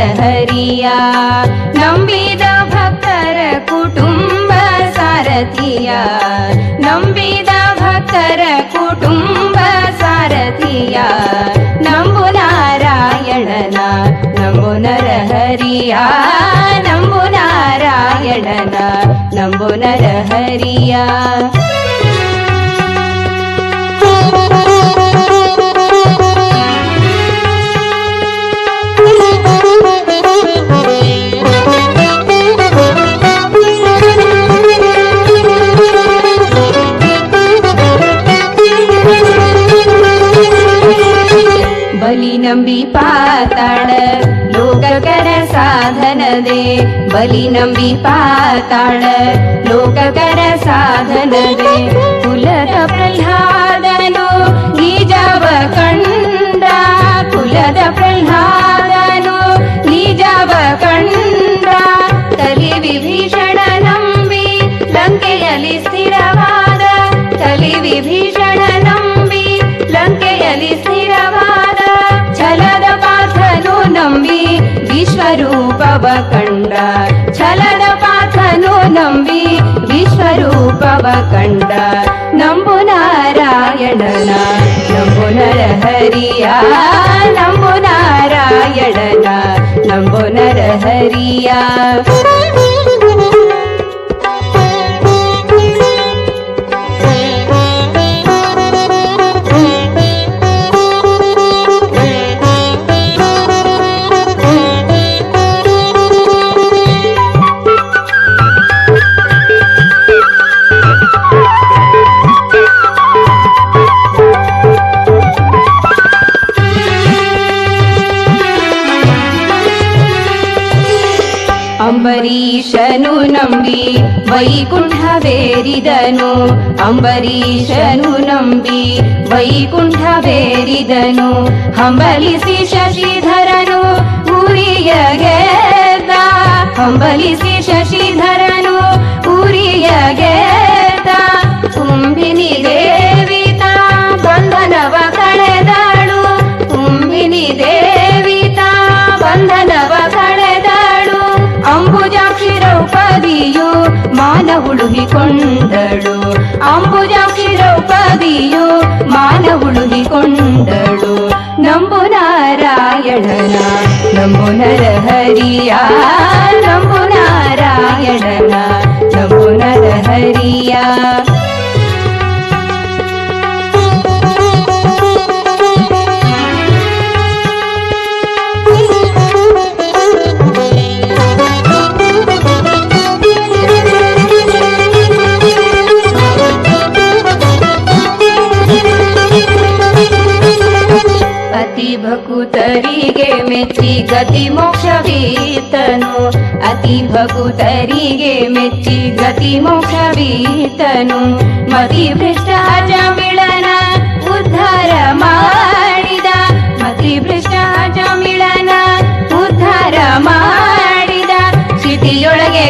ನರಹರಿಯ ನಂಬಿದ ಭಕ್ತರ ಕುಟುಂಬ ಸಾರಥಿಯ ನಂಬಿದ ಭಕ್ತರ ಕುಟುಂಬ ಸಾರಥಿಯ ನಂಬು ನಾರಾಯಣನ ನಂಬು ನರಹರಿಯ ನಂಬು ನಾರಾಯಣನ ನಂಬು ನರಹರಿಯ ಬಲಿ ನಂಬಿ ಪಾತಾಳ ಲೋಕಕರ ಸಾಧನದೆ ಬಲಿ ನಂಬಿ ಪಾತಾಳ ಲೋಕಕರ ಸಾಧನದೆ ಕುಲದ ಪ್ರಹ್ಲಾದನು ನಿಜವ ಕಂಡ ಕುಲದ ಪ್ರಹ್ಲಾದನು ನಿಜವ ಕಂಡ ಕಲಿ ವಿಭೀಷಣ ನಂಬಿ ಲಂಕೆಯಲ್ಲಿ ಸ್ಥಿರವಾದ ಕಲಿ ವಿಭೀಷಣ ನಂಬಿ ಲಂಕೆಯಲ್ಲಿ ಸ್ಥಿರವಾದ ಛಲದ ಪಾರ್ಥನು ನಂಬಿ ವಿಶ್ವರೂಪವ ಕಂಡ ಛಲದ ಪಾರ್ಥನು ನಂಬಿ ವಿಶ್ವರೂಪವ ಕಂಡ ನಂಬು ನಾರಾಯಣನ ನಂಬು ನರಹರಿಯ ನಂಬು ನಾರಾಯಣನ ನಂಬು ನರಹರಿಯ ಅಂಬರೀಷನು ನಂಬಿ ವೈಕುಂಠವೇರಿದನು ಅಂಬರೀಷನು ನಂಬಿ ವೈಕುಂಠವೇರಿದನು ಹಂಬಲಿಸಿ ಶಶಿಧರನು ಉರಿಯ ಗೆದ್ದ ಹಂಬಲಿಸಿ ಶಶಿಧರನು ಉರಿಯ ಗೆದ್ದ ಕುಂಭಿನಿ ದೇವಿತ ಬಂಧನವ ಕಳೆದಳು ಕುಂಭಿನಿ ದೇವಿತ ಬಂಧನವ ಕಳೆದಳು ಅಂಬುಜಾಕ್ಷಿ ದ್ರೌಪದಿಯು ಮಾನ ಉಳುಹಿಕೊಂಡಳು ಅಂಬುಜಾಕ್ಷಿ ದ್ರೌಪದಿಯು ಮಾನ ಉಳುಹಿಕೊಂಡಳು ನಂಬು ನಾರಾಯಣನ ನಂಬು ನರಹರಿಯ ನಂಬು ನಾರಾಯಣನ ನಂಬು ನರಹರಿಯ ಅತಿ ಭಕುತರಿಗೆ ಮೆಚ್ಚಿ ಗತಿ ಮೋಕ್ಷವೀತನು ಅತಿ ಭಕುತರಿಗೆ ಮೆಚ್ಚಿ ಗತಿ ಮೋಕ್ಷವೀತನು ಮತಿ ಭ್ರಷ್ಟ ಜಮಿಳನ ಉದ್ಧಾರ ಮಾಡಿದ ಮತಿ ಭ್ರಷ್ಟ ಜಮಿಳನ ಉದ್ಧಾರ ಮಾಡಿದ ಸ್ಥಿತಿಯೊಳಗೆ